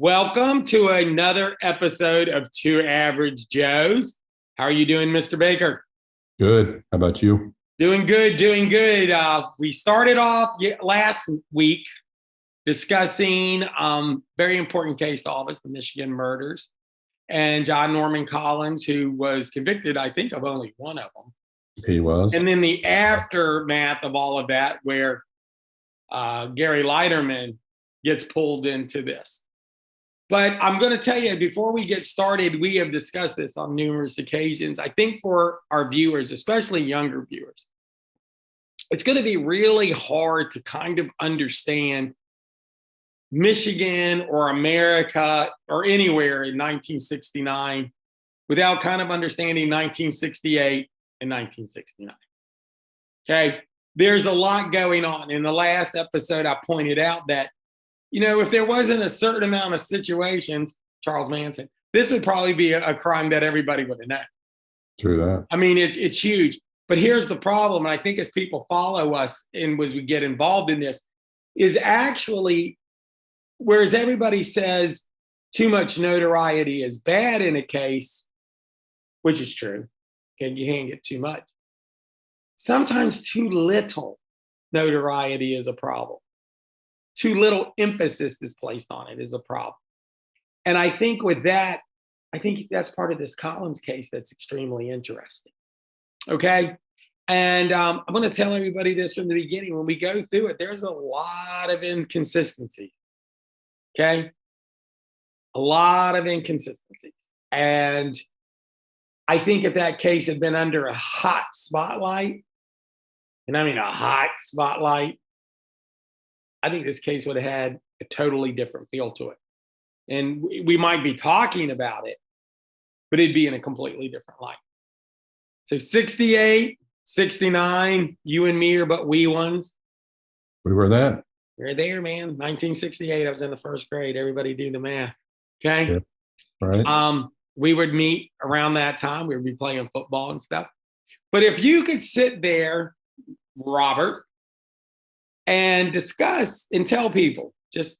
Welcome to another episode of Two Average Joes. How are you doing, Mr. Baker? Good. How about you? Doing good, doing good. We started off last week discussing very important case to all of us, the Michigan murders, and John Norman Collins, who was convicted, I think, of only one of them. He was. And then the aftermath of all of that, where Gary Leiterman gets pulled into this. But I'm going to tell you, before we get started, we have discussed this on numerous occasions. I think for our viewers, especially younger viewers, it's going to be really hard to kind of understand Michigan or America or anywhere in 1969 without kind of understanding 1968 and 1969. Okay, there's a lot going on. In the last episode, I pointed out that, you know, if there wasn't a certain amount of situations, Charles Manson, this would probably be a crime that everybody would have known. True that. I mean, it's huge. But here's the problem, and I think as people follow us and as we get involved in this, is actually, whereas everybody says too much notoriety is bad in a case, which is true, and you can't get too much. Sometimes too little notoriety is a problem. Too little emphasis is placed on it is a problem. And I think with that, I think that's part of this Collins case that's extremely interesting. Okay. And I'm going to tell everybody this from the beginning. When we go through it, there's a lot of inconsistencies. Okay. A lot of inconsistencies. And I think if that case had been under a hot spotlight, and I mean a hot spotlight, I think this case would have had a totally different feel to it. And we might be talking about it, but it'd be in a completely different light. So 68, 69, you and me are but wee ones. We were that. You're there, man. 1968, I was in the first grade. Everybody do the math. Okay. Yep. Right. We would meet around that time. We would be playing football and stuff. But if you could sit there, Robert, and discuss and tell people just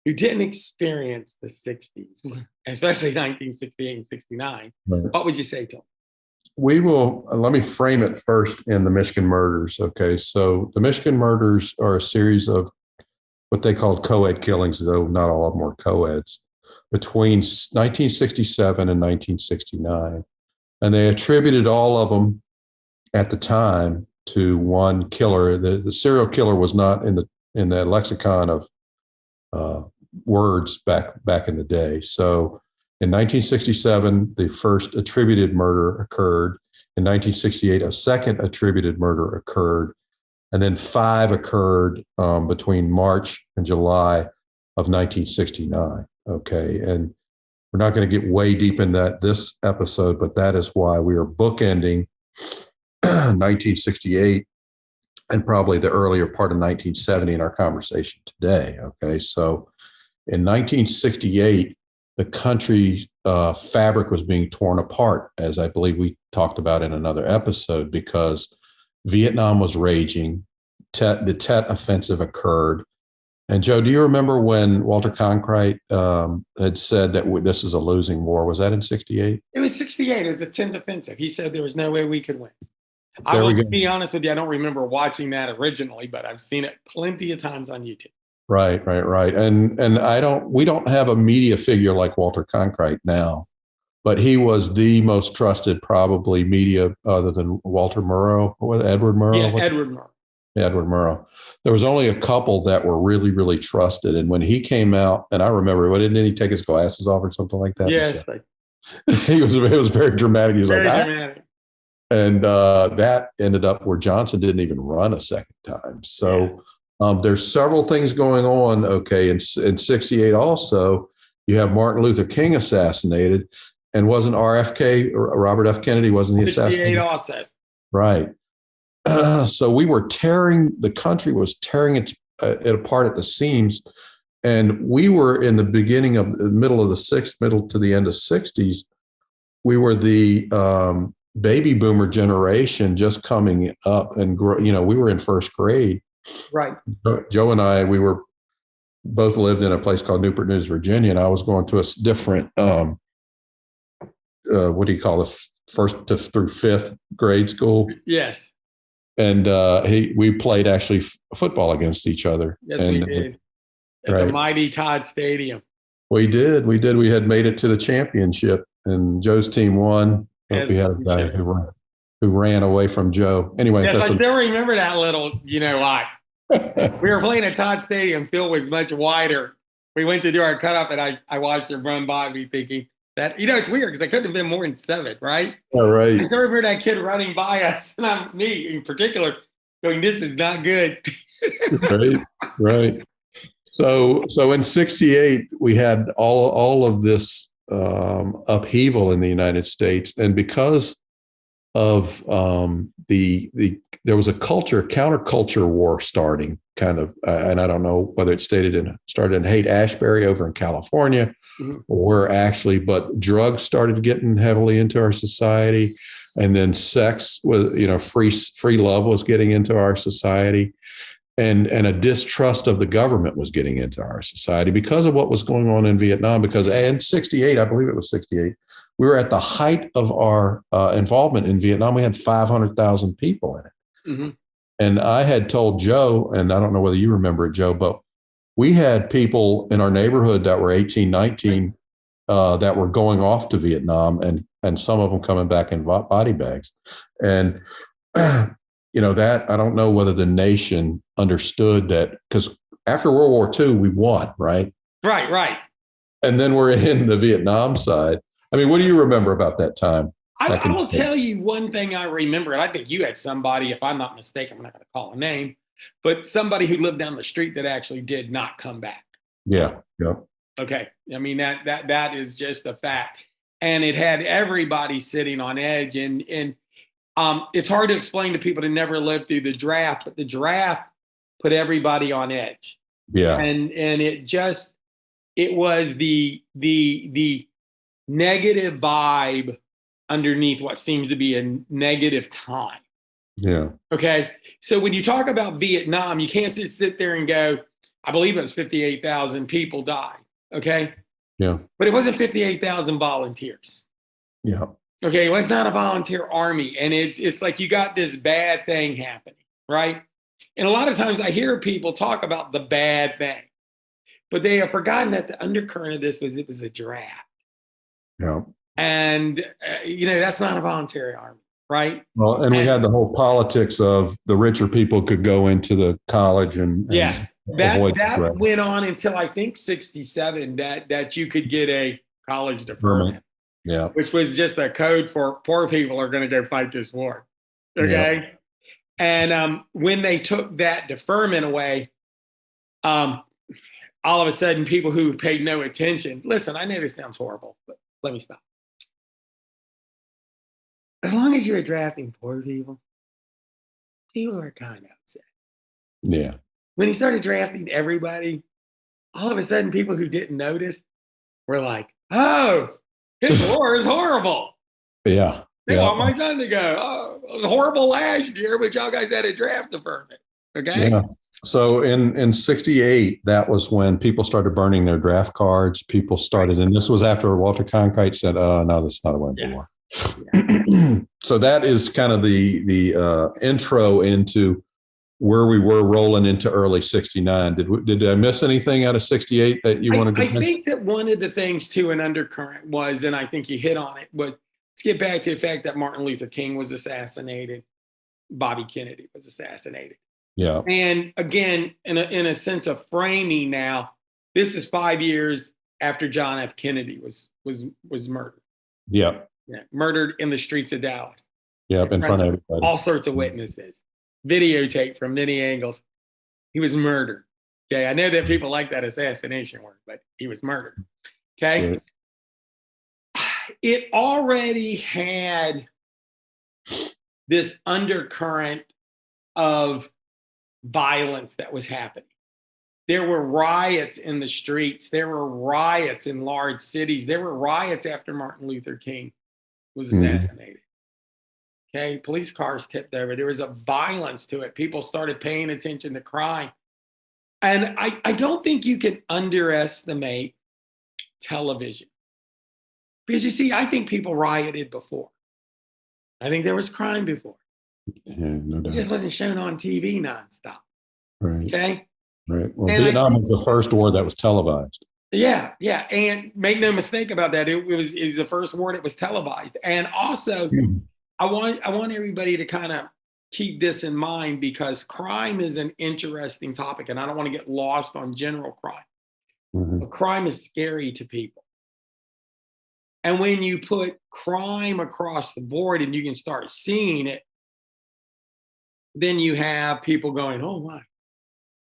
who didn't experience the 60s, especially 1968 and 69, right, what would you say to them? We will, let me frame it first in the Michigan murders. Okay. So the Michigan murders are a series of what they called co-ed killings, though not all of them were co-eds, between 1967 and 1969. And they attributed all of them at the time to one killer. The serial killer was not in the lexicon of words back in the day. So in 1967, the first attributed murder occurred. In 1968, a second attributed murder occurred. And then 5 occurred between March and July of 1969. Okay. And we're not going to get way deep in this episode, but that is why we are bookending 1968 and probably the earlier part of 1970 in our conversation today. Okay. So in 1968, the country fabric was being torn apart, as I believe we talked about in another episode, because Vietnam was raging. The Tet Offensive occurred. And Joe, do you remember when Walter Cronkite had said that this is a losing war? Was that in 68? It was 68. It was the Tet Offensive. He said there was no way we could win. I will be honest with you. I don't remember watching that originally, but I've seen it plenty of times on YouTube. Right. And we don't have a media figure like Walter Cronkite now, but he was the most trusted probably media other than Walter Murrow, Edward Murrow. Yeah, Edward Murrow. Edward Murrow. There was only a couple that were really, really trusted. And when he came out, and I remember, didn't he take his glasses off or something like that? Yes. It was very dramatic. He was very like, dramatic. And that ended up where Johnson didn't even run a second time. So there's several things going on. Okay. In 68 also, you have Martin Luther King assassinated, and wasn't RFK, Robert F. Kennedy, wasn't he assassinated? 68 also. Right. So the country was tearing it apart at the seams. And we were in the beginning of the middle to the end of 60s. We were the baby boomer generation just coming up and we were in first grade. Right. Joe and I, we were both lived in a place called Newport News, Virginia, and I was going to a different, what do you call it, first through fifth grade school. Yes. And we played actually football against each other. Yes, and, we did. At the mighty Todd Stadium. We did. We had made it to the championship, and Joe's team won. But we had a guy who ran away from Joe. Anyway, yes, I still remember that little, we were playing at Todd Stadium. Field was much wider. We went to do our cutoff, and I watched him run by me thinking that, it's weird because I couldn't have been more than 7, right? All right. I still remember that kid running by us, and me in particular, going, this is not good. Right. So in '68, we had all of this upheaval in the United States, and because of there was a counterculture war starting, kind of, and I don't know whether it started in Haight-Ashbury over in California, or actually, but drugs started getting heavily into our society, and then sex was, free love was getting into our society. And a distrust of the government was getting into our society because of what was going on in Vietnam. Because in '68, I believe it was '68, we were at the height of our involvement in Vietnam. We had 500,000 people in it. Mm-hmm. And I had told Joe, and I don't know whether you remember it, Joe, but we had people in our neighborhood that were 18, 19 that were going off to Vietnam, and some of them coming back in body bags. And that I don't know whether the nation understood that, because after World War II, we won, right? Right. And then we're in the Vietnam side. I mean, what do you remember about that time? I will tell you one thing I remember, and I think you had somebody, if I'm not mistaken, I'm not going to call a name, but somebody who lived down the street that actually did not come back. Yeah. Okay. I mean, that is just a fact. And it had everybody sitting on edge. And it's hard to explain to people who never lived through the draft, but the draft put everybody on edge. Yeah. And it was the negative vibe underneath what seems to be a negative time. Yeah. Okay. So when you talk about Vietnam, you can't just sit there and go, I believe it was 58,000 people died. Okay. Yeah. But it wasn't 58,000 volunteers. Yeah. Okay. It was not a volunteer army. And it's like you got this bad thing happening, right? And a lot of times I hear people talk about the bad thing, but they have forgotten that the undercurrent of this was it was a draft. Yeah. And, that's not a voluntary army, right? Well, and we had the whole politics of the richer people could go into the college and yes, that went on until I think 67, that you could get a college deferment. Yeah. Which was just a code for poor people are going to go fight this war. Okay. Yeah. And when they took that deferment away, all of a sudden people who paid no attention, listen, I know this sounds horrible, but let me stop. As long as you're drafting poor people, people are kind of upset. Yeah. When he started drafting everybody, all of a sudden people who didn't notice were like, oh, his war is horrible. Yeah. They want my son to go. Oh, it was horrible last year, but y'all guys had a draft deferment. Okay. Yeah. So in 68, that was when people started burning their draft cards. People started, and this was after Walter Cronkite said, no, this is not a win war. Yeah. So that is kind of the intro into where we were rolling into early 69. Did I miss anything out of 68 that you wanted to mention? I think that one of the things too, an undercurrent was, and I think you hit on it, but let's get back to the fact that Martin Luther King was assassinated. Bobby Kennedy was assassinated. Yeah. And again, in a sense of framing now, this is 5 years after John F. Kennedy was murdered. Yeah. Yeah. Murdered in the streets of Dallas. Yeah. In front of everybody. All sorts of witnesses. Videotape from many angles. He was murdered. Okay. I know that people like that assassination word, but he was murdered. Okay. Yeah. It already had this undercurrent of violence that was happening. There were riots in the streets. There were riots in large cities. There were riots after Martin Luther King was assassinated. Okay, police cars tipped over. There was a violence to it. People started paying attention to crime. And I don't think you can underestimate television. Because you see, I think people rioted before. I think there was crime before. Yeah, no It doubt. just wasn't shown on TV nonstop. Right. Okay. Right. Well, And Vietnam was the first war that was televised. Yeah. And make no mistake about that. It was the first war that was televised. And also, I want everybody to kind of keep this in mind, because crime is an interesting topic, and I don't want to get lost on general crime. But crime is scary to people. And when you put crime across the board and you can start seeing it, then you have people going, oh my,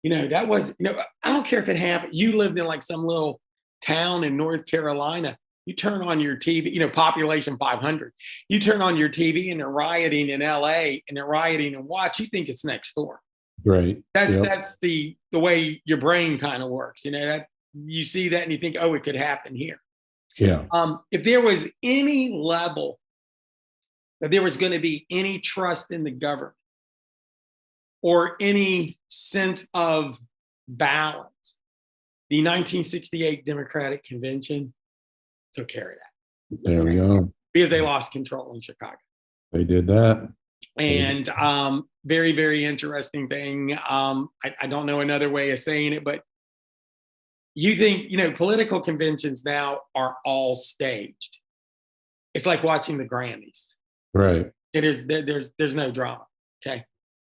that was, I don't care if it happened. You lived in like some little town in North Carolina. You turn on your TV, population 500. You turn on your TV and they're rioting in LA and they're rioting in Watts. You think it's next door. Right. That's the way your brain kind of works. That you see that and you think, oh, it could happen here. Yeah. If there was any level that there was going to be any trust in the government or any sense of balance, the 1968 Democratic Convention took care of that. There we go. Because they lost control in Chicago. They did that. And very, very interesting thing. I don't know another way of saying it, but you think, political conventions now are all staged. It's like watching the Grammys. Right. There's no drama. Okay.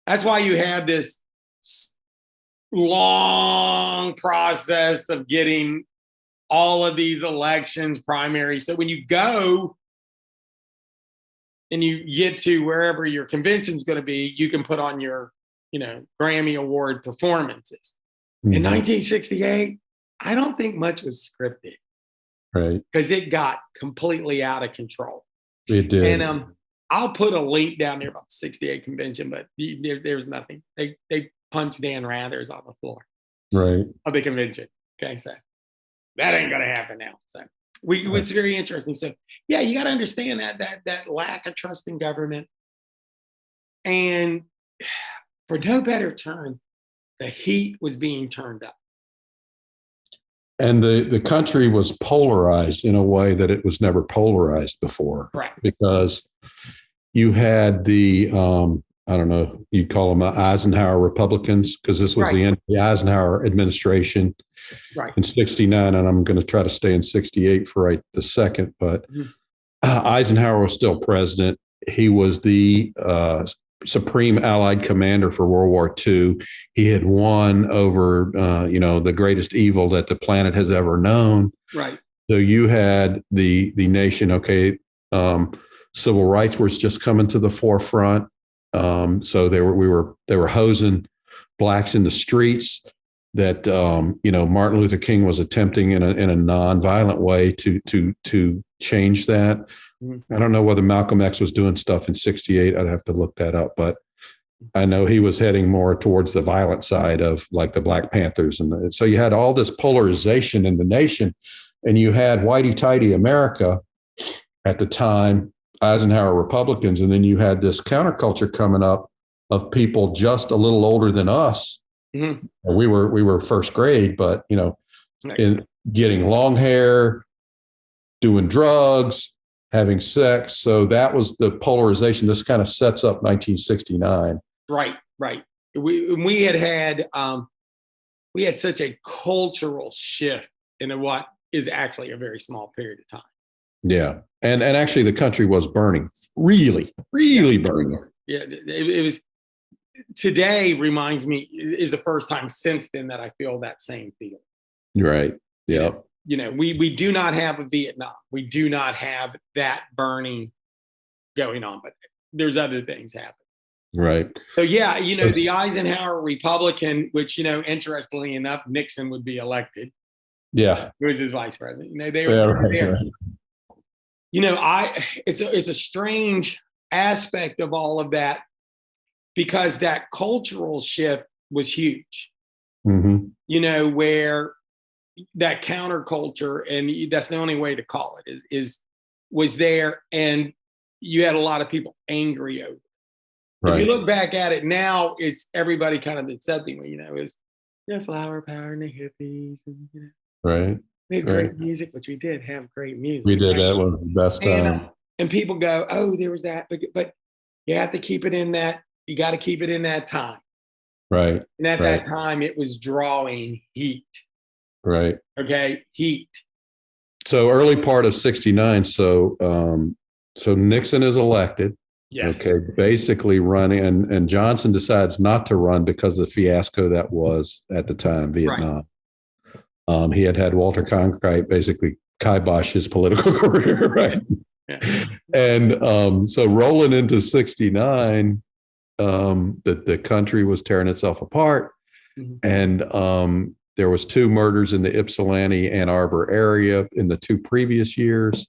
That's why you have this long process of getting all of these elections, primaries. So when you go and you get to wherever your convention's going to be, you can put on your, Grammy Award performances. In 1968, I don't think much was scripted. Right. Because it got completely out of control. It did. And I'll put a link down there about the 68 convention, but there's nothing. They punched Dan Rathers on the floor. Right. Of the convention. Okay, so that ain't gonna happen now. So it's very interesting. So yeah, you got to understand that lack of trust in government, and for no better term, the heat was being turned up. And the country was polarized in a way that it was never polarized before. Correct. Because you had the, I don't know, you'd call them Eisenhower Republicans, because this was the end of the Eisenhower administration in 69. And I'm going to try to stay in 68 for right the second. But Eisenhower was still president. He was the supreme Allied commander for World War II. He had won over, the greatest evil that the planet has ever known. Right. So you had the nation. Okay, civil rights was just coming to the forefront. So they were hosing blacks in the streets. That Martin Luther King was attempting in a nonviolent way to change that. I don't know whether Malcolm X was doing stuff in 68. I'd have to look that up, but I know he was heading more towards the violent side of like the Black Panthers. And so you had all this polarization in the nation, and you had whitey-tighty America at the time, Eisenhower Republicans. And then you had this counterculture coming up of people just a little older than us. Mm-hmm. We were first grade, but, in getting long hair, doing drugs, having sex. So that was the polarization. This kind of sets up 1969. Right. We had such a cultural shift in what is actually a very small period of time. Yeah. And actually the country was burning, really burning. Yeah. It was, today reminds me, is the first time since then that I feel that same feeling. Right. Yeah. We do not have a Vietnam. We do not have that burning going on, but there's other things happening. Right. So yeah, the Eisenhower Republican, which, interestingly enough, Nixon would be elected. Yeah. Who was his vice president. They were there. Right. It's a strange aspect of all of that, because that cultural shift was huge. Mm-hmm. Where that counterculture, and that's the only way to call it, was there, and you had a lot of people angry over it. Right. If you look back at it now, it's everybody kind of accepting, The flower power and the hippies, and Right. we had Right. great music, which we did have great music. We did. Right? That was the best And time. and people go, oh, there was that, but you have to keep it in that. You got to keep it in that time. Right. And at Right. that time, it was drawing heat. Right. Okay, heat. So early part of 69. So Nixon is elected. Yes. Okay. Basically running, and Johnson decides not to run because of the fiasco that was at the time, Vietnam. Right. He had Walter Cronkite basically kibosh his political career, right? Yeah. And so rolling into 69, the country was tearing itself apart. Mm-hmm. And there was 2 murders in the Ypsilanti, Ann Arbor area in the 2 previous years.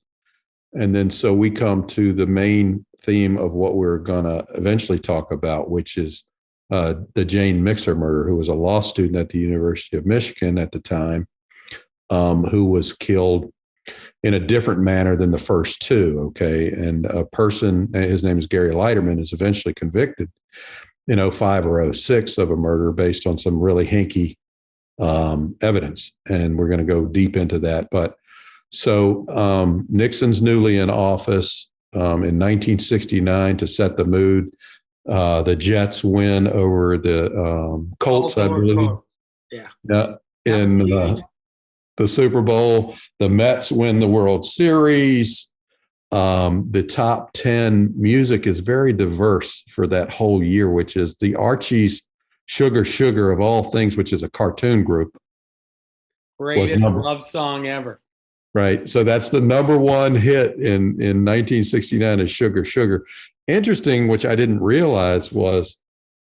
And then so we come to the main theme of what we're going to eventually talk about, which is the Jane Mixer murder, who was a law student at the University of Michigan at the time, who was killed in a different manner than the first 2. Okay. And a person, his name is Gary Leiterman, is eventually convicted in 05 or 06 of a murder based on some really hinky evidence. And we're going to go deep into that. But so Nixon's newly in office in 1969 to set the mood. The Jets win over the Colts, I believe. Yeah. In the Super Bowl. The Mets win the World Series. The top 10 music is very diverse for that whole year, which is the Archies' Sugar Sugar of all things, which is a cartoon group. Greatest love song ever. Right. So that's the number 1 hit in 1969 is Sugar Sugar. Interesting, which I didn't realize, was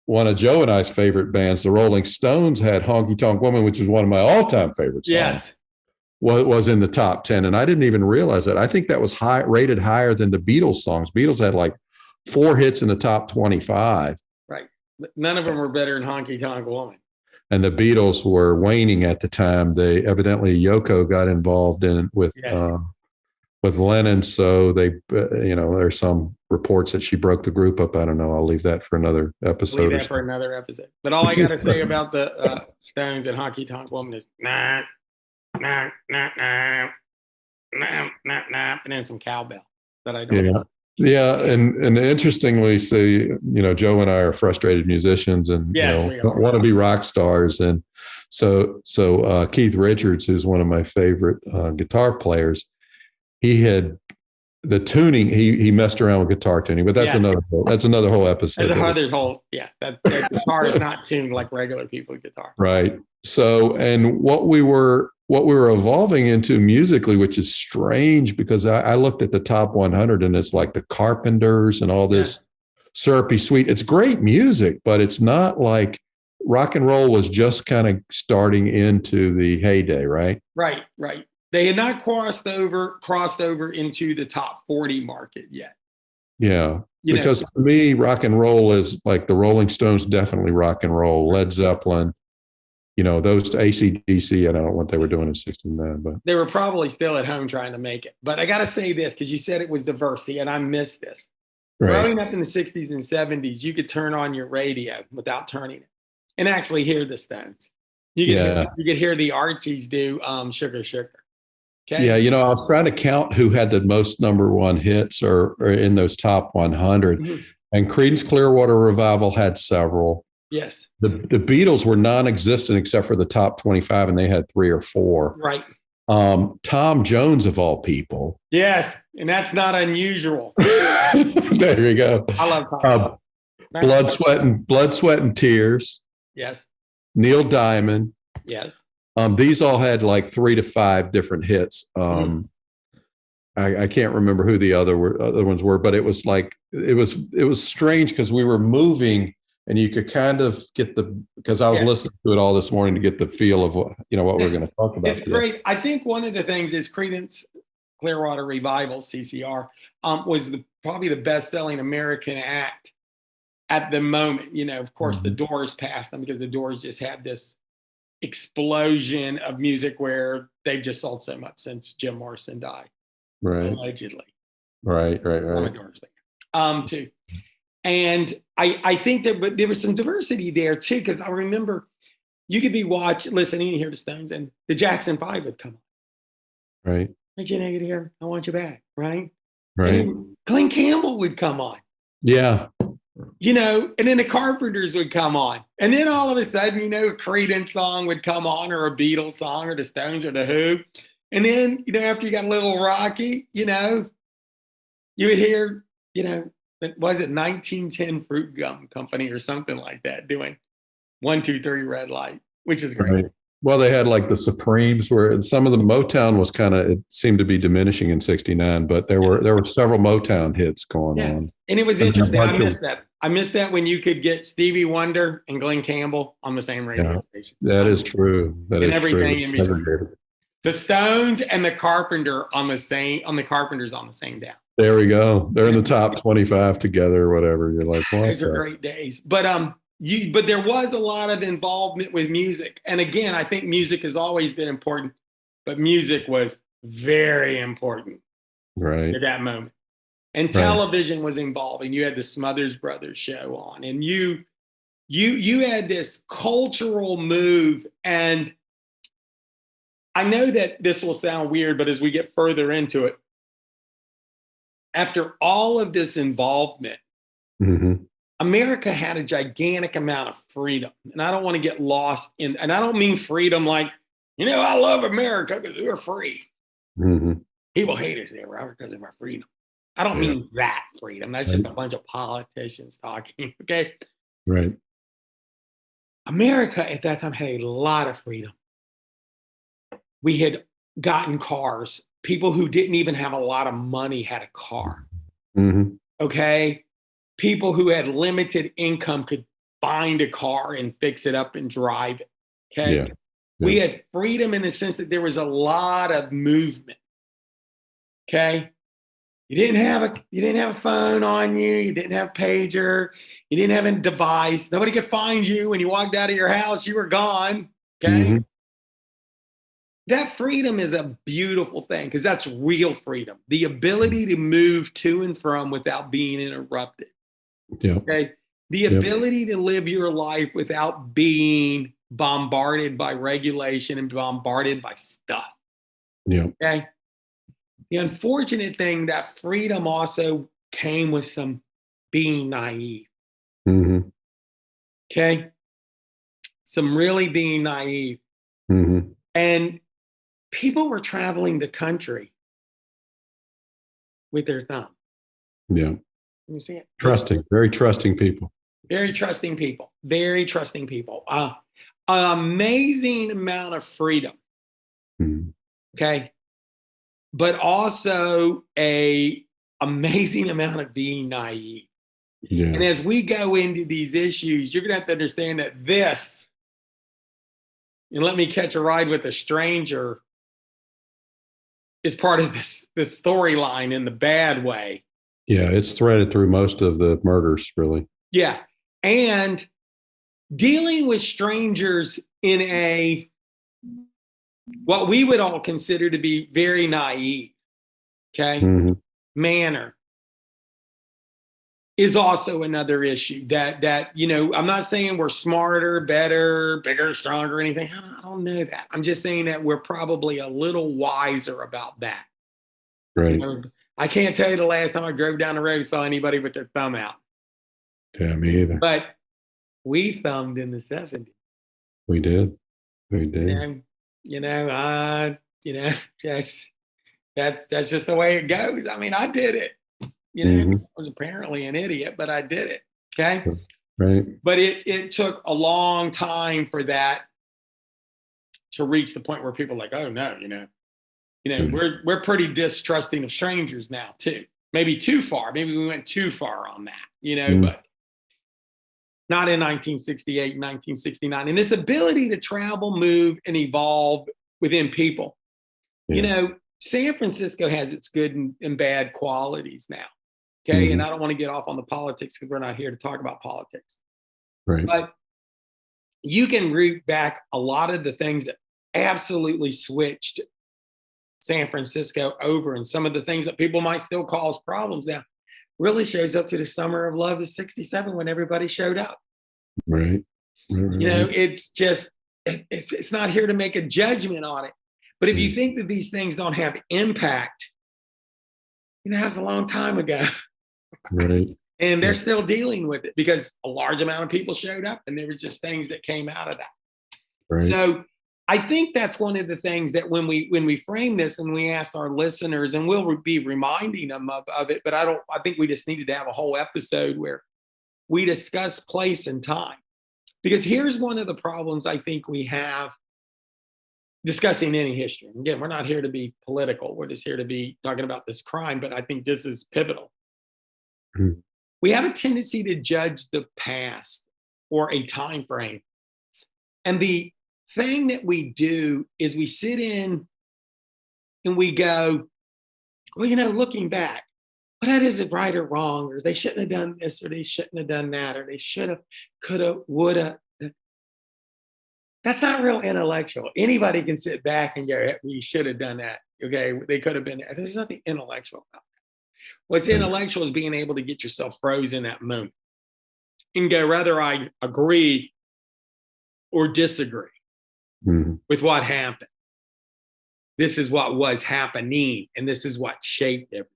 one of Joe and I's favorite bands, the Rolling Stones, had Honky Tonk Woman, which is one of my all-time favorite songs. Yes. Was in the top 10. And I didn't even realize that. I think that was rated higher than the Beatles songs. Beatles had like 4 hits in the top 25. Right. None of them were better than Honky Tonk Woman. And the Beatles were waning at the time. They evidently, Yoko got involved in with Lennon. So they, there's some reports that she broke the group up. I don't know. I'll leave that for another episode. Leave that for another episode. But all I got to say about the Stones and Honky Tonk Woman is nah, nah, nah, nah, nah, nah, nah, and then some cowbell that I don't know. Yeah, and interestingly, Joe and I are frustrated musicians, and want to be rock stars, and so Keith Richards, who's one of my favorite guitar players, he had the tuning. He messed around with guitar tuning, but that's another whole episode. That's another whole that guitar is not tuned like regular people's guitar. Right. So, and what we were evolving into musically, which is strange because I looked at the top 100 and it's like the Carpenters and all this syrupy sweet. It's great music, but it's not like rock and roll was just kind of starting into the heyday, right? Right. They had not crossed over into the top 40 market yet. Yeah. Because to me, rock and roll is like the Rolling Stones, definitely rock and roll, Led Zeppelin. Those AC/DC, I don't know what they were doing in 69, but they were probably still at home trying to make it. But I got to say this, because you said it was diversity, and I missed this. Right. Growing up in the 60s and 70s, you could turn on your radio without turning it and actually hear the Stones. You could hear the Archies do Sugar Sugar. Okay. Yeah, I was trying to count who had the most number 1 hits or in those top 100. Mm-hmm. And Creedence Clearwater Revival had several. Yes. The Beatles were non-existent except for the top 25, and they had 3 or 4. Right. Tom Jones, of all people. Yes, and that's not unusual. There you go. I love Tom. Blood, Sweat, and Tears. Yes. Neil Diamond. Yes. These all had like 3 to 5 different hits. I can't remember who the other ones were, but it was like it was strange because we were moving. And you could kind of get because I was listening to it all this morning to get the feel of what we're going to talk about. It's today. Great. I think one of the things is Creedence Clearwater Revival, CCR, was probably the best-selling American act at the moment. Of course, the Doors passed them because the Doors just had this explosion of music where they've just sold so much since Jim Morrison died, right? Allegedly. Right. I'm a Doors fan, too. And I think that there was some diversity there too, because I remember you could be listening and hear the Stones, and the Jackson 5 would come on. Right. Hey, you get here. I want you back. Right. Right. And then Glenn Campbell would come on. Yeah. And then the Carpenters would come on. And then all of a sudden, a Creedence song would come on, or a Beatles song, or the Stones, or the Who. And then, after you got a little rocky, you would hear, was it 1910 Fruit Gum Company or something like that doing 1, 2, 3 Red Light, which is great. Right. Well, they had like the Supremes, where some of the Motown was it seemed to be diminishing in '69, but there were several Motown hits going on. And it was interesting. I missed that. I missed that when you could get Stevie Wonder and Glenn Campbell on the same radio station. That is true. That is everything true. In between. The Stones and the Carpenters on the same down. There we go. They're in the top 25 together, or whatever. You're like, what? Those are great days. But there was a lot of involvement with music. And again, I think music has always been important, but music was very important at that moment. And television was involved, and you had the Smothers Brothers show on, and you had this cultural move. And I know that this will sound weird, but as we get further into it, after all of this involvement, America had a gigantic amount of freedom. And I don't want to get lost in, and I don't mean freedom like, I love America because we're free. People hate us there, Robert, because of our freedom. I don't mean that freedom. That's just a bunch of politicians talking, okay? Right. America at that time had a lot of freedom. We had gotten cars. People who didn't even have a lot of money had a car, okay? People who had limited income could find a car and fix it up and drive it, okay? Yeah. We had freedom in the sense that there was a lot of movement, okay? You didn't have a phone on you. You didn't have pager. You didn't have a device. Nobody could find you when you walked out of your house. You were gone. Okay. That freedom is a beautiful thing because that's real freedom. The ability to move to and from without being interrupted. Yeah. Okay. The ability to live your life without being bombarded by regulation and bombarded by stuff. Yeah. Okay. The unfortunate thing, that freedom also came with some being naive. Okay. Some really being naive. And people were traveling the country with their thumb. Yeah. You see it? Very trusting people. Very trusting people. Very trusting people. An amazing amount of freedom. Okay. But also a amazing amount of being naive. Yeah. And as we go into these issues, you're going to have to understand that this, and Let Me Catch a Ride with a Stranger, is part of this storyline in the bad way. Yeah, it's threaded through most of the murders, really. Yeah. And dealing with strangers in what we would all consider to be very naive, okay, manner is also another issue that I'm not saying we're smarter, better, bigger, stronger, anything. I don't know that. I'm just saying that we're probably a little wiser about that. Right. I can't tell you the last time I drove down the road and saw anybody with their thumb out. Yeah, me either. But we thumbed in the 70s. We did. That's just the way it goes. I mean, I did it. I was apparently an idiot, but I did it. Okay. Right. But it took a long time for that to reach the point where people are like, oh no, we're pretty distrusting of strangers now too. Maybe too far. Maybe we went too far on that, but not in 1968, 1969. And this ability to travel, move, and evolve within people. Yeah. San Francisco has its good and bad qualities now. Okay. And I don't want to get off on the politics because we're not here to talk about politics. Right. But you can root back a lot of the things that absolutely switched San Francisco over, and some of the things that people might still cause problems now really shows up to the summer of love of '67 when everybody showed up. Right. It's just it's not here to make a judgment on it. But if you think that these things don't have impact, that was a long time ago. Right. And they're still dealing with it because a large amount of people showed up and there were just things that came out of that. Right. So I think that's one of the things that when we frame this and we asked our listeners, and we'll be reminding them of it, but I think we just needed to have a whole episode where we discuss place and time. Because here's one of the problems I think we have discussing any history. Again, we're not here to be political. We're just here to be talking about this crime, but I think this is pivotal. Mm-hmm. We have a tendency to judge the past or a time frame. And the thing that we do is we sit in and we go, well, looking back, well, that isn't right or wrong, or they shouldn't have done this, or they shouldn't have done that, or they should have, could have, would have. That's not real intellectual. Anybody can sit back and go, we should have done that. Okay, they could have been there. There's nothing intellectual about that. What's intellectual is being able to get yourself frozen in that moment and go, whether I agree or disagree with what happened. This is what was happening, and this is what shaped everything.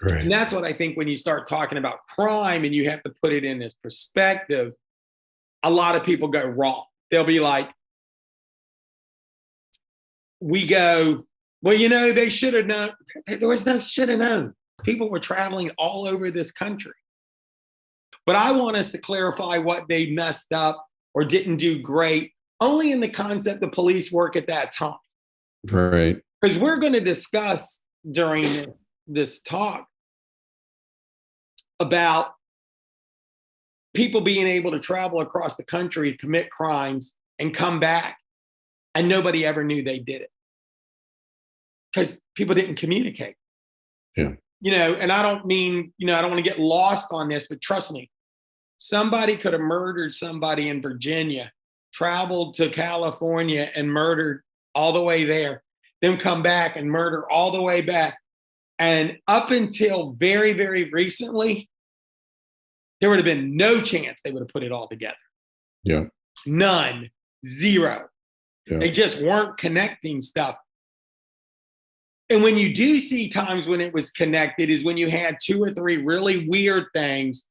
Right. And that's what I think when you start talking about crime and you have to put it in this perspective, a lot of people go wrong. They'll be like, we go, well, they should have known. There was no should have known. People were traveling all over this country. But I want us to clarify what they messed up or didn't do great, only in the concept of police work at that time. Right. Because we're going to discuss during this talk about people being able to travel across the country, commit crimes, and come back, and nobody ever knew they did it because people didn't communicate. Yeah. And I don't mean, I don't want to get lost on this, but trust me, somebody could have murdered somebody in Virginia, traveled to California and murdered all the way there, then come back and murder all the way back. And up until very, very recently, there would have been no chance they would have put it all together. Yeah. None. Zero. Yeah. They just weren't connecting stuff. And when you do see times when it was connected is when you had 2 or 3 really weird things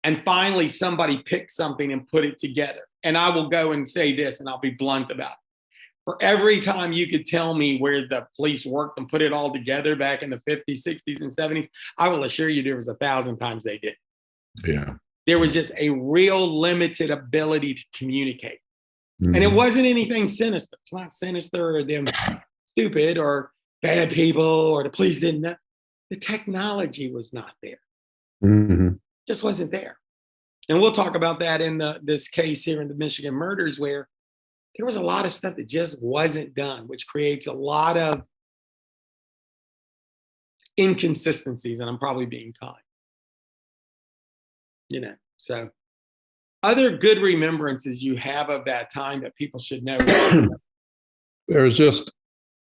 and finally somebody picked something and put it together. And I will go and say this, and I'll be blunt about it. For every time you could tell me where the police worked and put it all together back in the 50s, 60s, and 70s, I will assure you there was 1,000 times they did. Yeah. There was just a real limited ability to communicate. Mm-hmm. And it wasn't anything sinister. It's not sinister or them stupid or bad people or the police didn't know. The technology was not there. Mm-hmm. Just wasn't there. And we'll talk about that in this case here in the Michigan murders, where there was a lot of stuff that just wasn't done, which creates a lot of inconsistencies, and I'm probably being kind. So other good remembrances you have of that time that people should know. There was just,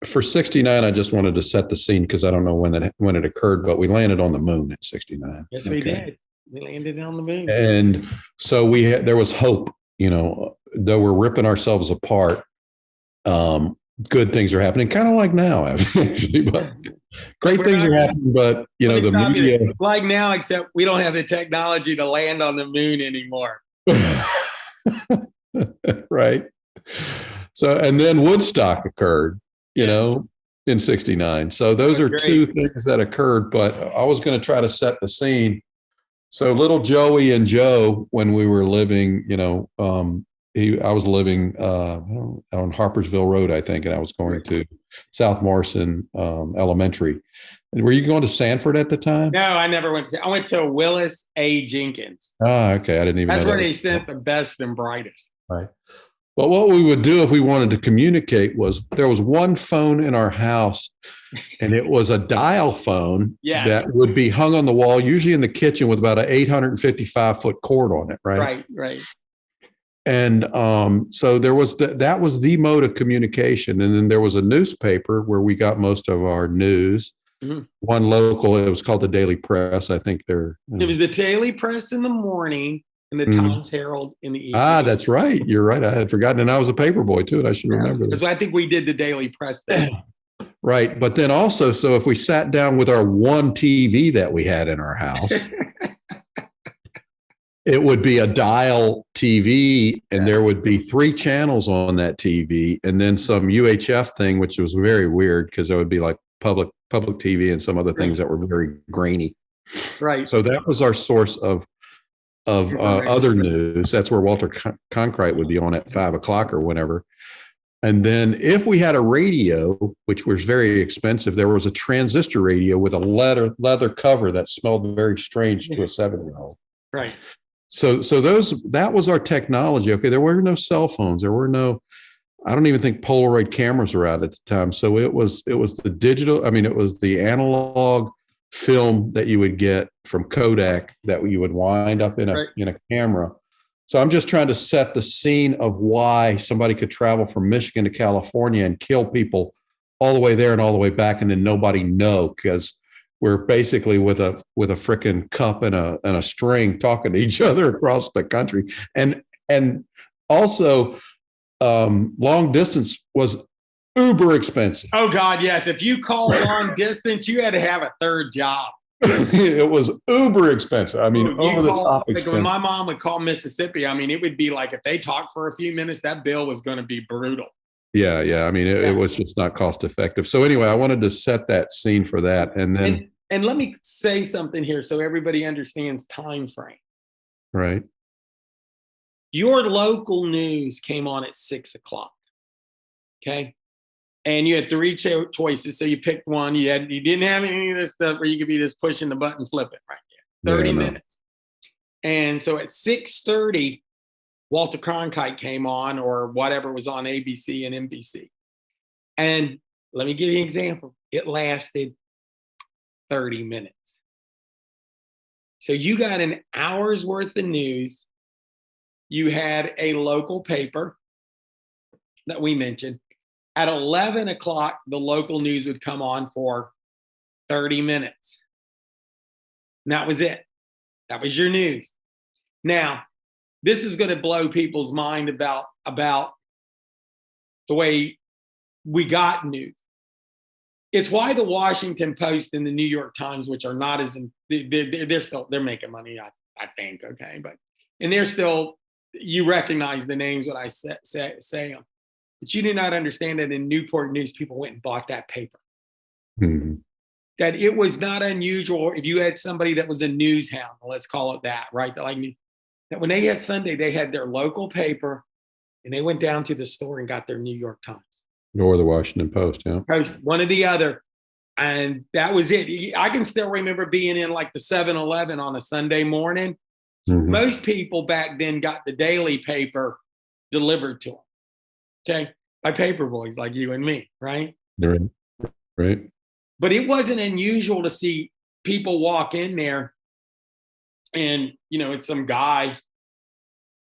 for 69, I just wanted to set the scene because I don't know when it occurred, but we landed on the moon in 69. Yes, we did. We landed on the moon. And so there was hope, though we're ripping ourselves apart. Good things are happening, kind of like now, actually. But great things are happening, but the media, like now, except we don't have the technology to land on the moon anymore. Right. So, and then Woodstock occurred, in 69. So those are 2 things that occurred, but I was going to try to set the scene. So little Joey and Joe, when we were living, I was living on Harpersville Road, I think, and I was going to South Morrison Elementary. Were you going to Sanford at the time? No, I never went to. I went to Willis A. Jenkins. Ah, okay. I didn't even know. That's where they sent the best and brightest. Right. But what we would do if we wanted to communicate was there was one phone in our house, and it was a dial phone that would be hung on the wall, usually in the kitchen, with about an 855-foot cord on it. Right. Right. And so there was that was the mode of communication. And then there was a newspaper where we got most of our news. Mm-hmm. One local, it was called the Daily Press. I think it was the Daily Press in the morning. and the Times Herald in the evening. Ah, that's right. You're right. I had forgotten. And I was a paper boy too, and I should remember that. Because I think we did the Daily Press then. Right. But then also, so if we sat down with our one TV that we had in our house, it would be a dial TV, and there would be 3 channels on that TV, and then some UHF thing, which was very weird because there would be like public TV and some other things that were very grainy. Right. So that was our source of other news. That's where Walter Cronkite would be on at 5 o'clock or whenever. And then if we had a radio, which was very expensive, there was a transistor radio with a leather cover that smelled very strange to a 7-year-old. Right. So that was our technology. Okay, there were no cell phones. There were no, I don't even think Polaroid cameras were out at the time. So it was the digital. I mean, it was the analog film that you would get from Kodak that you would wind up in a camera. So I'm just trying to set the scene of why somebody could travel from Michigan to California and kill people all the way there and all the way back, and then nobody know, because we're basically with a frickin' cup and a string talking to each other across the country. And also long distance was uber expensive. Oh God, yes. If you called long distance, you had to have a third job. It was uber expensive. I mean, over the top like expensive. when my mom would call Mississippi, I mean, it would be like if they talked for a few minutes, that bill was going to be brutal. Yeah. I mean, it was just not cost effective. So anyway, I wanted to set that scene for that. And then and let me say something here so everybody understands time frame. Right. Your local news came on at 6 o'clock. Okay. And you had 3 choices. So you picked one. You didn't have any of this stuff where you could be just pushing the button, flipping right there. 30 minutes. And so at 6:30, Walter Cronkite came on, or whatever was on ABC and NBC. And let me give you an example. It lasted 30 minutes. So you got an hour's worth of news. You had a local paper that we mentioned. At 11 o'clock, the local news would come on for 30 minutes. And that was it. That was your news. Now, this is going to blow people's mind about the way we got news. It's why the Washington Post and the New York Times, which are not as they're making money, I think, okay, and they're still, you recognize the names when I say them. But you do not understand that in Newport News, people went and bought that paper. Mm-hmm. That it was not unusual if you had somebody that was a news hound, let's call it that, right? That when they had Sunday, they had their local paper and they went down to the store and got their New York Times. Or the Washington Post, yeah. Post, one or the other. And that was it. I can still remember being in like the 7-Eleven on a Sunday morning. Mm-hmm. Most people back then got the daily paper delivered to them. Okay, by paper boys like you and me, right? Right. But it wasn't unusual to see people walk in there and, it's some guy,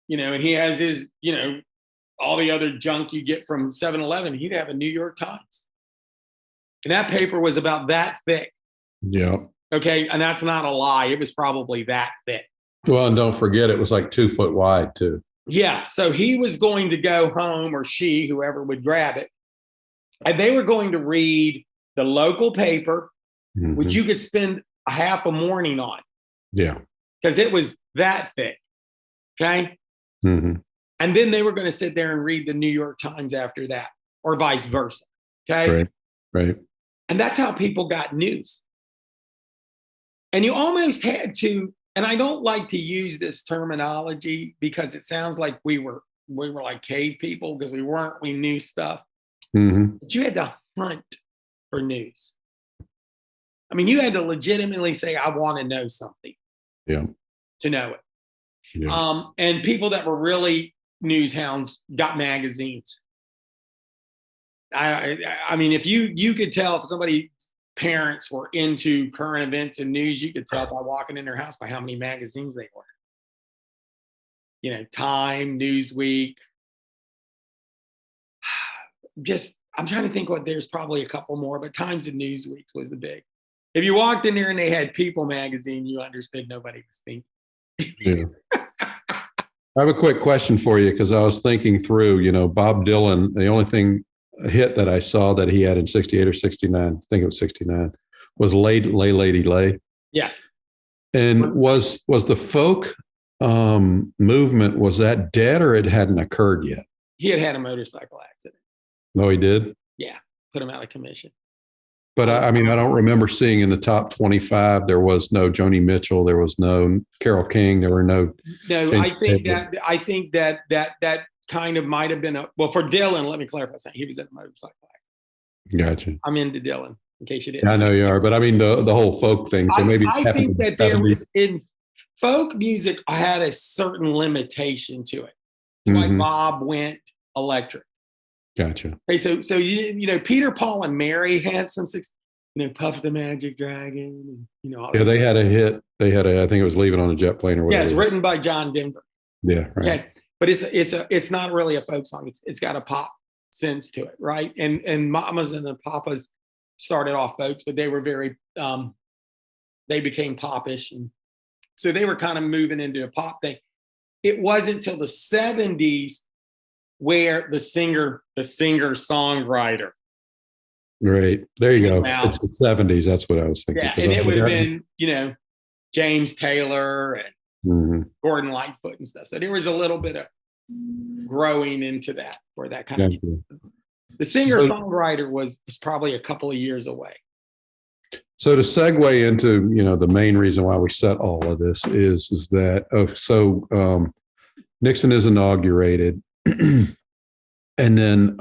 and he has his, all the other junk you get from 7-Eleven. He'd have a New York Times. And that paper was about that thick. Yeah. Okay, and that's not a lie. It was probably that thick. Well, and don't forget, it was like 2 foot wide, too. Yeah, so he was going to go home, or she, whoever would grab it, and they were going to read the local paper, mm-hmm. which you could spend a half a morning on. Yeah. Because it was that thick, okay? Mm-hmm. And then they were going to sit there and read the New York Times after that, or vice versa, okay? Right. And that's how people got news. And you almost had to, and I don't like to use this terminology because it sounds like we were like cave people, because we weren't. We knew stuff. Mm-hmm. But you had to hunt for news. I mean, you had to legitimately say, I want to know something. Yeah. To know it. Yeah. And people that were really news hounds got magazines. I mean, if you could tell if somebody parents were into current events and news, you could tell by walking in their house by how many magazines they were. Time, Newsweek. I'm trying to think there's probably a couple more, but Times and Newsweek was the big. If you walked in there and they had People magazine, you understood nobody was thinking. Yeah. I have a quick question for you because I was thinking through, Bob Dylan, the only hit that I saw that he had in 68 or 69, I think it was 69, was Lay Lady Lay. Yes. And was the folk movement, was that dead or it hadn't occurred yet? He had a motorcycle accident. No, he did? Yeah, put him out of commission. But I don't remember seeing in the top 25, there was no Joni Mitchell, there was no Carole King, there were no. No, I think that kind of might have been for Dylan, let me clarify something. He was in a motorcycle accident. Gotcha. I'm into Dylan, in case you didn't. I know you are, but I mean the whole folk thing. So maybe I think that there was in folk music had a certain limitation to it. That's why Bob went electric. Gotcha. Okay, so Peter, Paul, and Mary had some Puff the Magic Dragon. They had a hit. They had I think it was Leaving on a Jet Plane or whatever. Yes, written by John Denver. Yeah, right. Okay, but it's not really a folk song. It's got a pop sense to it, right? And Mamas and the Papas started off folks, but they were very they became popish, and so they were kind of moving into a pop thing. It wasn't until the 70s where the singer-songwriter. Right. There you go. It's the 70s. That's what I was thinking. Yeah, and it would have been, James Taylor and Gordon Lightfoot and stuff. So there was a little bit of growing into that for that kind of music. The singer-songwriter was probably a couple of years away. So to segue into, the main reason why we set all of this is that, Nixon is inaugurated. And then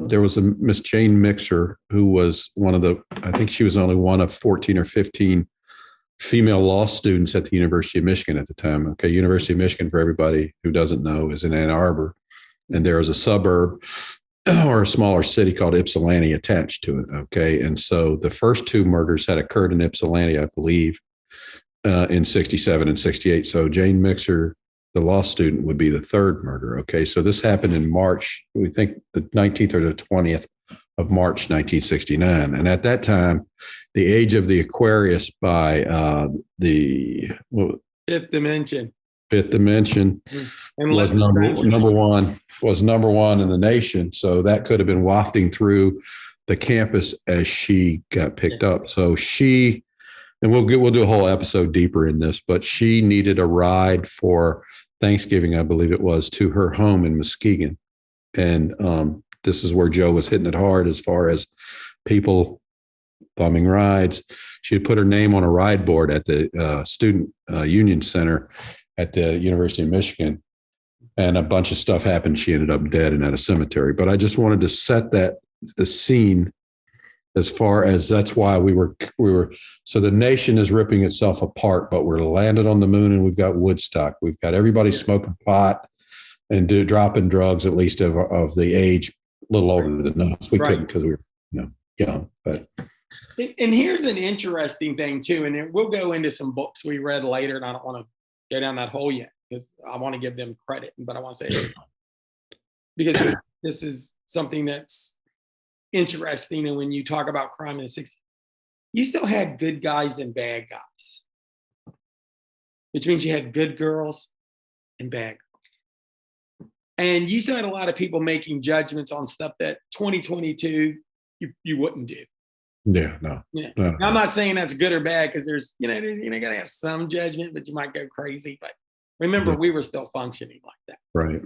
there was a Miss Jane Mixer, who was I think she was only one of 14 or 15 female law students at the University of Michigan at the time. Okay. University of Michigan, for everybody who doesn't know, is in Ann Arbor. And there is a suburb or a smaller city called Ypsilanti attached to it. Okay. And so the first two murders had occurred in Ypsilanti, I believe, in 67 and 68. So Jane Mixer, the law student, would be the third murder. Okay. So this happened in March, we think the 19th or the 20th of March, 1969. And at that time, The Age of the Aquarius by the Fifth Dimension. And was number one in the nation. So that could have been wafting through the campus as she got picked up. So and we'll do a whole episode deeper in this, but she needed a ride for Thanksgiving, I believe it was, to her home in Muskegon. And this is where Joe was hitting it hard as far as people thumbing rides. She had put her name on a ride board at the Student Union Center at the University of Michigan, and a bunch of stuff happened. She ended up dead and at a cemetery. But I just wanted to set the scene as far as that's why we were. So the nation is ripping itself apart, but we're landed on the moon, and we've got Woodstock. We've got everybody smoking pot and dropping drugs, at least of the age a little older than us. We couldn't because we were young. But and here's an interesting thing too, and we'll go into some books we read later, and I don't want to go down that hole yet because I want to give them credit, but I want to say it because this is something that's interesting. And when you talk about crime in the 60s, you still had good guys and bad guys, which means you had good girls and bad girls. And you still had a lot of people making judgments on stuff that 2022 you wouldn't do. Yeah, no. Now, I'm not saying that's good or bad because there's gotta have some judgment, but you might go crazy. But remember, we were still functioning like that. Right.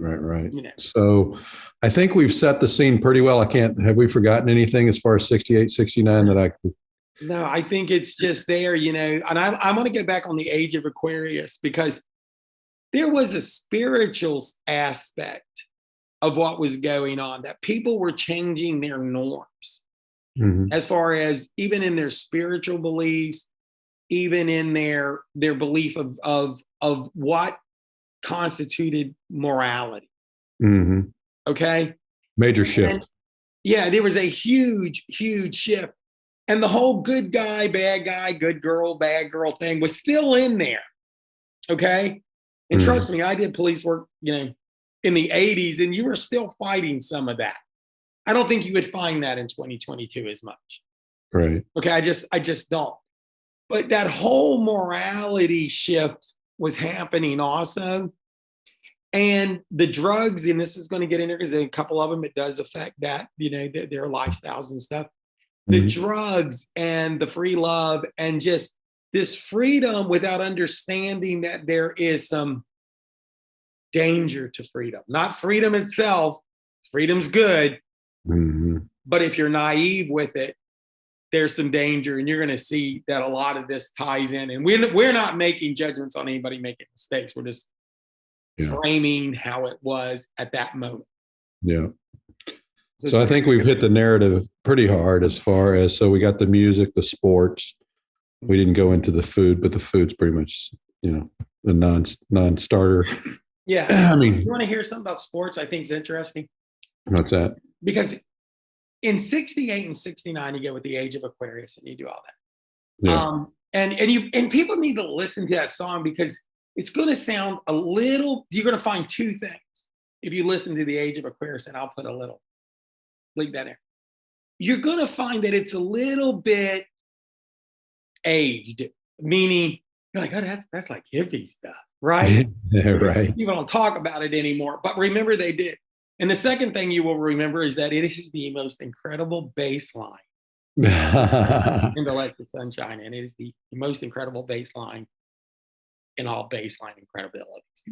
So I think we've set the scene pretty well. Have we forgotten anything as far as 68, 69 that No, I think it's just there, and I want to get back on the Age of Aquarius because there was a spiritual aspect of what was going on, that people were changing their norms. As far as even in their spiritual beliefs, even in their belief of what constituted morality. Okay. Major shift. There was a huge shift. And the whole good guy, bad guy, good girl, bad girl thing was still in there. Okay. And trust me, I did police work, in the 80s, and you were still fighting some of that. I don't think you would find that in 2022 as much. Right. Okay. I just don't. But that whole morality shift was happening also. And the drugs, and this is going to get in there because a couple of them, it does affect that, their lifestyles and stuff. The drugs and the free love and just this freedom without understanding that there is some danger to freedom. Not freedom itself. Freedom's good. But if you're naive with it, there's some danger. And you're going to see that a lot of this ties in. And we're not making judgments on anybody making mistakes. We're just framing how it was at that moment. Yeah. So I think we've hit the narrative pretty hard as far as, so we got the music, the sports. We didn't go into the food, but the food's pretty much, the non-starter. Yeah. I mean, you want to hear something about sports? I think is interesting. What's that? Because in 68 and 69, you go with the Age of Aquarius and you do all that. Yeah. And people need to listen to that song because it's going to sound you're going to find two things. If you listen to the Age of Aquarius, and I'll put a little link down there, you're going to find that it's a little bit aged, meaning you're like, oh, that's like hippie stuff, right? Right. People don't talk about it anymore, but remember they did. And the second thing you will remember is that it is the most incredible bass line in the Let the Sun Shine, and it is the most incredible bass line in all baseline incredibilities.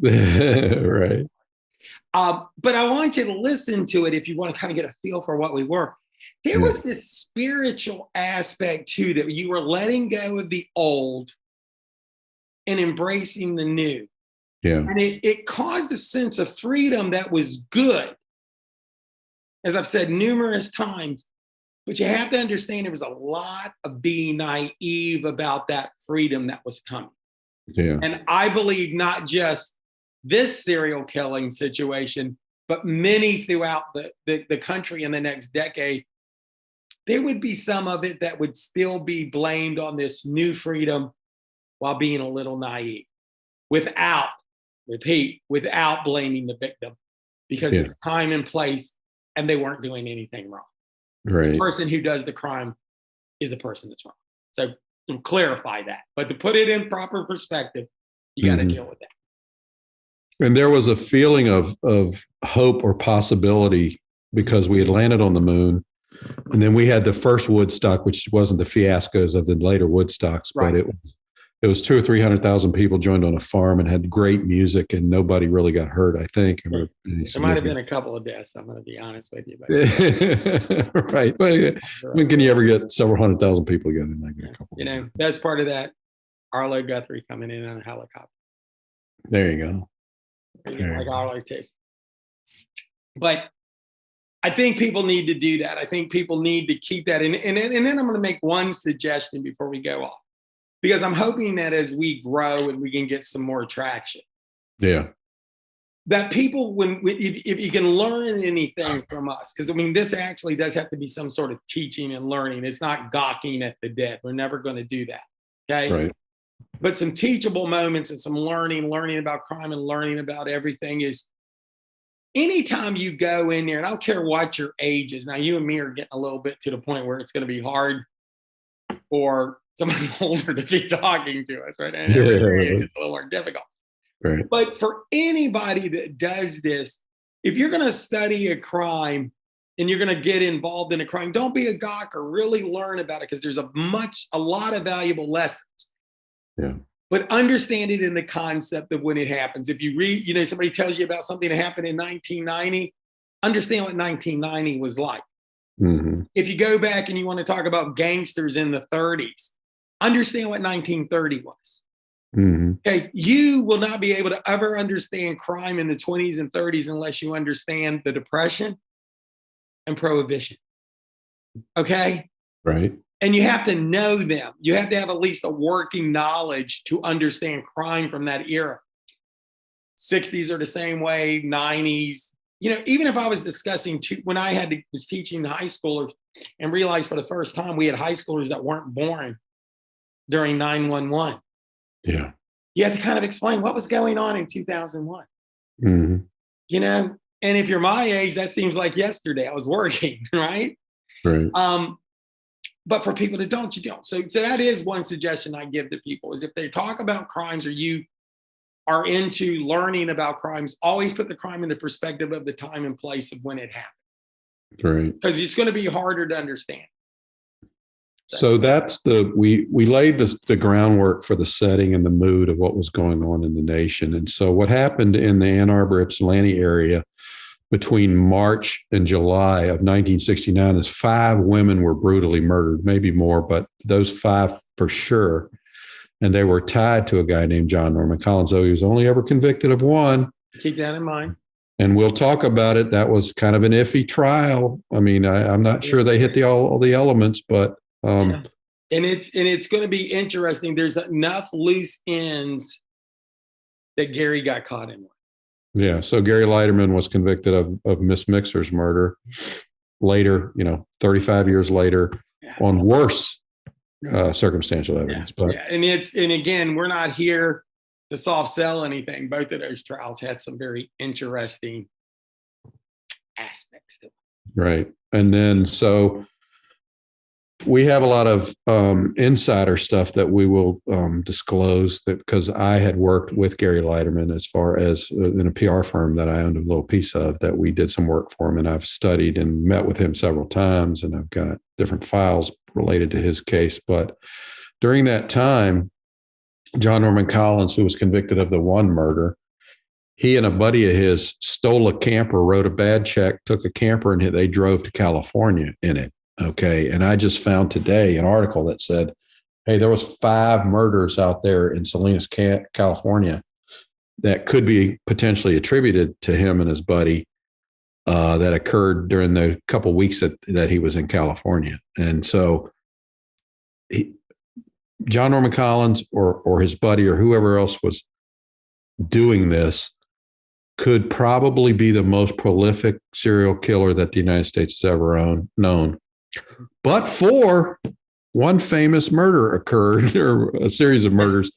Right. But I want you to listen to it if you want to kind of get a feel for what we were. There was this spiritual aspect too, that you were letting go of the old and embracing the new. Yeah. And it caused a sense of freedom that was good, as I've said numerous times. But you have to understand there was a lot of being naive about that freedom that was coming. Yeah. And I believe not just this serial killing situation, but many throughout the country in the next decade, there would be some of it that would still be blamed on this new freedom while being a little naive, without blaming the victim, because it's time and place and they weren't doing anything wrong. Right. The person who does the crime is the person that's wrong. So to clarify that, but to put it in proper perspective, you got to deal with that. And there was a feeling of hope or possibility because we had landed on the moon. And then we had the first Woodstock, which wasn't the fiascos of the later Woodstocks, but it was 200,000 or 300,000 people joined on a farm and had great music, and nobody really got hurt, I think. There might have been a couple of deaths. I'm going to be honest with you. But right. But when can you ever get several 100,000 people together? That's part of that. Arlo Guthrie coming in on a helicopter. There you go. Like Arlo too. But I think people need to do that. I think people need to keep that. And then I'm going to make one suggestion before we go off, because I'm hoping that as we grow and we can get some more traction. Yeah. That people, if you can learn anything from us, because this actually does have to be some sort of teaching and learning. It's not gawking at the dead. We're never going to do that. Okay. Right. But some teachable moments and some learning about crime and learning about everything is, anytime you go in there, and I don't care what your age is. Now, you and me are getting a little bit to the point where it's going to be hard for somebody older to be talking to us, right? And it's a little more difficult. Right. But for anybody that does this, if you're going to study a crime and you're going to get involved in a crime, don't be a gawker. Really learn about it, because there's a lot of valuable lessons. Yeah. But understand it in the concept of when it happens. If you read, somebody tells you about something that happened in 1990, understand what 1990 was like. Mm-hmm. If you go back and you want to talk about gangsters in the 30s, understand what 1930 was. Mm-hmm. Okay, you will not be able to ever understand crime in the 20s and 30s unless you understand the Depression and Prohibition. Okay? Right. And you have to know them. You have to have at least a working knowledge to understand crime from that era. 60s are the same way, 90s. Even if I was discussing when I was teaching high schoolers and realized for the first time we had high schoolers that weren't born during 9/11. Yeah. You have to kind of explain what was going on in 2001. Mm-hmm. And if you're my age, that seems like yesterday. I was working, right? Right. But for people that don't, you don't. So that is one suggestion I give to people, is if they talk about crimes or you are into learning about crimes, always put the crime in the perspective of the time and place of when it happened. Right. Because it's going to be harder to understand. So that's we laid the groundwork for the setting and the mood of what was going on in the nation. And so what happened in the Ann Arbor, Ypsilanti area between March and July of 1969 is 5 women were brutally murdered, maybe more, but those 5 for sure. And they were tied to a guy named John Norman Collins, though he was only ever convicted of 1. Keep that in mind. And we'll talk about it. That was kind of an iffy trial. I mean, I'm not sure they hit all the elements, but yeah. And it's going to be interesting. There's enough loose ends that Gary got caught in one. Yeah. So Gary Leiterman was convicted of Miss Mixer's murder later, 35 years later, on worse circumstantial evidence. Yeah. But and again, we're not here to soft sell anything. Both of those trials had some very interesting aspects to it. Right. And then so we have a lot of insider stuff that we will disclose, that because I had worked with Gary Leiterman as far as in a PR firm that I owned a little piece of, that we did some work for him, and I've studied and met with him several times, and I've got different files related to his case. But during that time, John Norman Collins, who was convicted of the 1 murder, he and a buddy of his stole a camper, wrote a bad check, took a camper, and they drove to California in it. Okay. And I just found today an article that said, hey, there was 5 murders out there in Salinas, California that could be potentially attributed to him and his buddy that occurred during the couple of weeks that he was in California. And so John Norman Collins or his buddy or whoever else was doing this could probably be the most prolific serial killer that the United States has ever known. But for 1 famous murder occurred, or a series of murders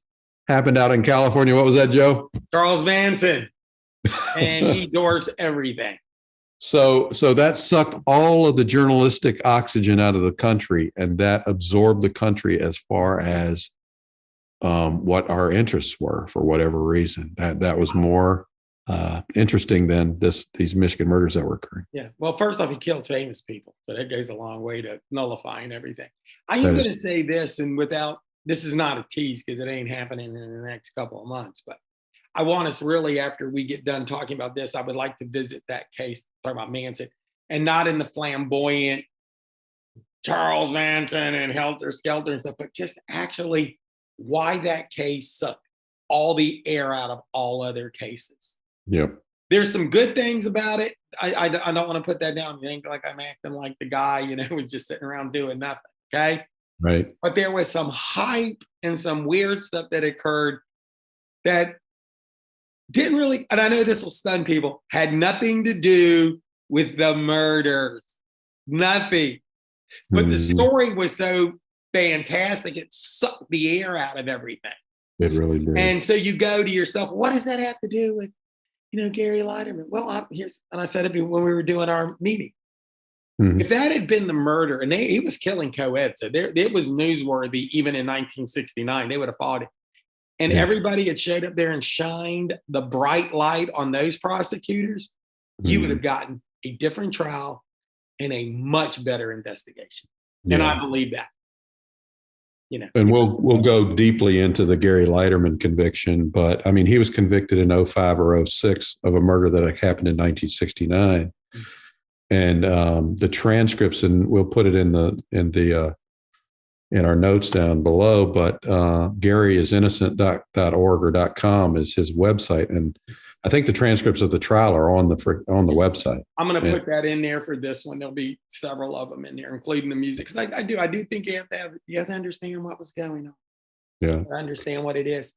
happened out in California. What was that, Joe? Charles Manson. And he dwarfs everything. So that sucked all of the journalistic oxygen out of the country, and that absorbed the country as far as what our interests were, for whatever reason. That was more interesting than these Michigan murders that were occurring. Yeah. Well, first off, he killed famous people. So that goes a long way to nullifying everything. I am going to say this, and this is not a tease because it ain't happening in the next couple of months, but I want us really, after we get done talking about this, I would like to visit that case, talk about Manson, and not in the flamboyant Charles Manson and Helter Skelter and stuff, but just actually why that case sucked all the air out of all other cases. Yep. There's some good things about it. I don't want to put that down and think like I'm acting like the guy, who's just sitting around doing nothing. Okay. Right. But there was some hype and some weird stuff that occurred that didn't really, and I know this will stun people, had nothing to do with the murders. Nothing. But the story was so fantastic, it sucked the air out of everything. It really did. And so you go to yourself, what does that have to do with, Gary Leiterman? Well, I said it when we were doing our meeting. Mm-hmm. If that had been the murder, and he was killing co-ed, so it was newsworthy even in 1969, they would have fought it. And everybody had showed up there and shined the bright light on those prosecutors, you would have gotten a different trial and a much better investigation. Yeah. And I believe that. And we'll go deeply into the Gary Leiterman conviction, but I mean, he was convicted in 05 or 06 of a murder that happened in 1969. Mm-hmm. And the transcripts, and we'll put it in our notes down below, but GaryIsInnocent.org or .com is his website. And I think the transcripts of the trial are on the website. I'm going to put that in there for this one. There'll be several of them in there, including the music. Because I do think you have to understand what was going on. Yeah. Understand what it is.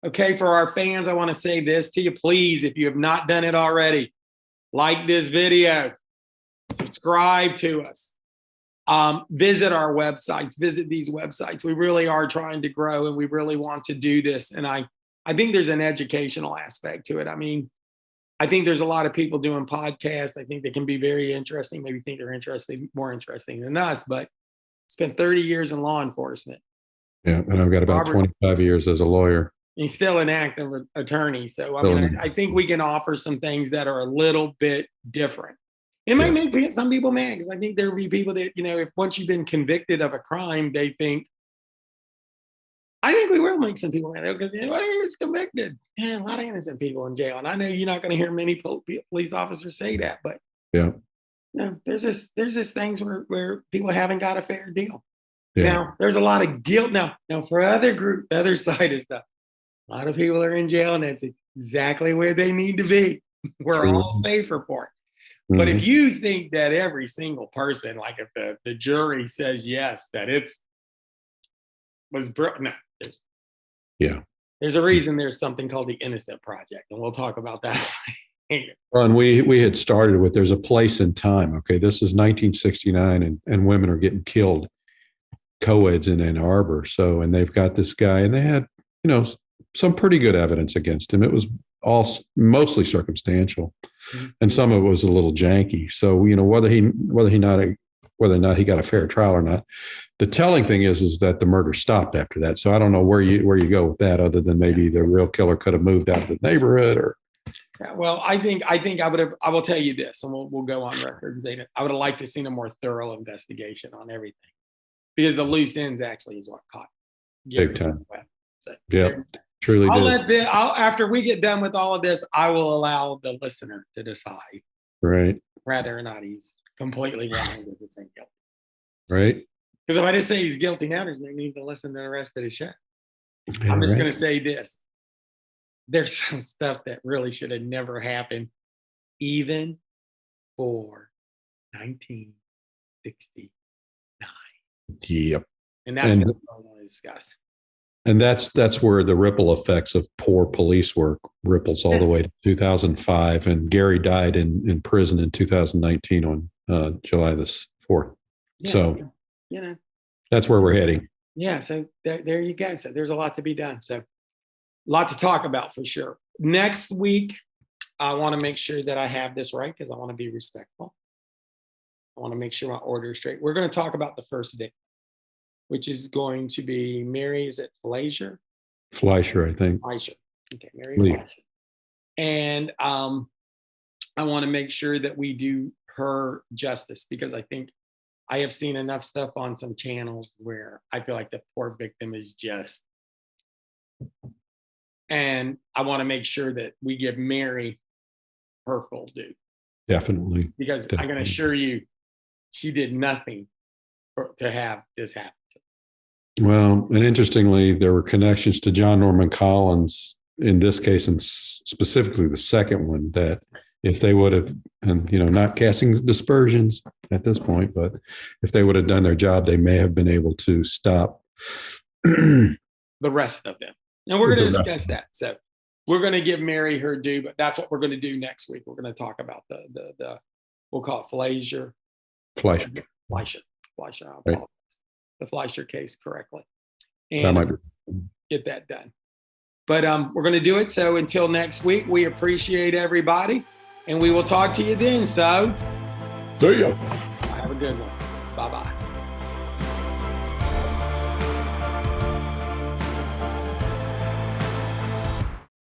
Okay, for our fans, I want to say this to you. Please, if you have not done it already, like this video, subscribe to us. Visit our websites, visit these websites. We really are trying to grow, and we really want to do this. And I think there's an educational aspect to it. I mean, I think there's a lot of people doing podcasts. I think they can be very interesting. Maybe think they're more interesting than us, but spent 30 years in law enforcement. Yeah. And I've got about 25 years as a lawyer. He's still an active attorney. So, I mean, I think we can offer some things that are a little bit different. It might make some people mad because I think there will be people that, if once you've been convicted of a crime, they think, I think we will make some people mad because he was convicted. Yeah, a lot of innocent people in jail. And I know you're not going to hear many police officers say that, but there's just things where people haven't got a fair deal. Yeah. Now, there's a lot of guilt. Now for the other side of stuff, a lot of people are in jail and that's exactly where they need to be. We're all safer for it. But if you think that every single person, like if the jury says yes, that there's a reason there's something called the Innocent Project, and we'll talk about that later. Well, and we had started with there's a place in time. Okay, this is 1969, and women are getting killed, co-eds in Ann Arbor. So, and they've got this guy, and they had some pretty good evidence against him. It was all mostly circumstantial, and some of it was a little janky. So whether or not he got a fair trial or not, the telling thing is that the murder stopped after that. So I don't know where you go with that, other than maybe the real killer could have moved out of the neighborhood or. Yeah, well, I think I will tell you this, and we'll go on record and say I would have liked to seen a more thorough investigation on everything, because the loose ends actually is what caught big time. So, truly. After we get done with all of this, I will allow the listener to decide, whether or not he's completely wrong with this ain't guilty. Right. Because if I just say he's guilty now, there's no need to listen to the rest of the show. I'm just going to say this. There's some stuff that really should have never happened, even for 1969. Yep. And that's what I want to discuss. And that's where the ripple effects of poor police work ripples all the way to 2005. And Gary died in prison in 2019 on July the 4th. Yeah, so, that's where we're heading. Yeah. So there you go. So there's a lot to be done. So a lot to talk about for sure. Next week, I want to make sure that I have this right because I want to be respectful. I want to make sure my order is straight. We're going to talk about the first victim, which is going to be Mary, is it Fleischer, I think. Fleischer. Okay, Mary Fleischer. And I want to make sure that we do her justice, because I think I have seen enough stuff on some channels where I feel like the poor victim is just. And I want to make sure that we give Mary her full due. Definitely. Because I can assure you, she did nothing to have this happen. Well, and interestingly, there were connections to John Norman Collins in this case, and specifically the second one, that if they would have, and not casting dispersions at this point, but if they would have done their job, they may have been able to stop the rest of them. And we're going to discuss that. So we're going to give Mary her due, but that's what we're going to do next week. We're going to talk about the we'll call it Fleischer. Right. The Fleischer case correctly. And get that done. But we're going to do it. So until next week, we appreciate everybody, and we will talk to you then. So see ya. Have a good one. Bye-bye.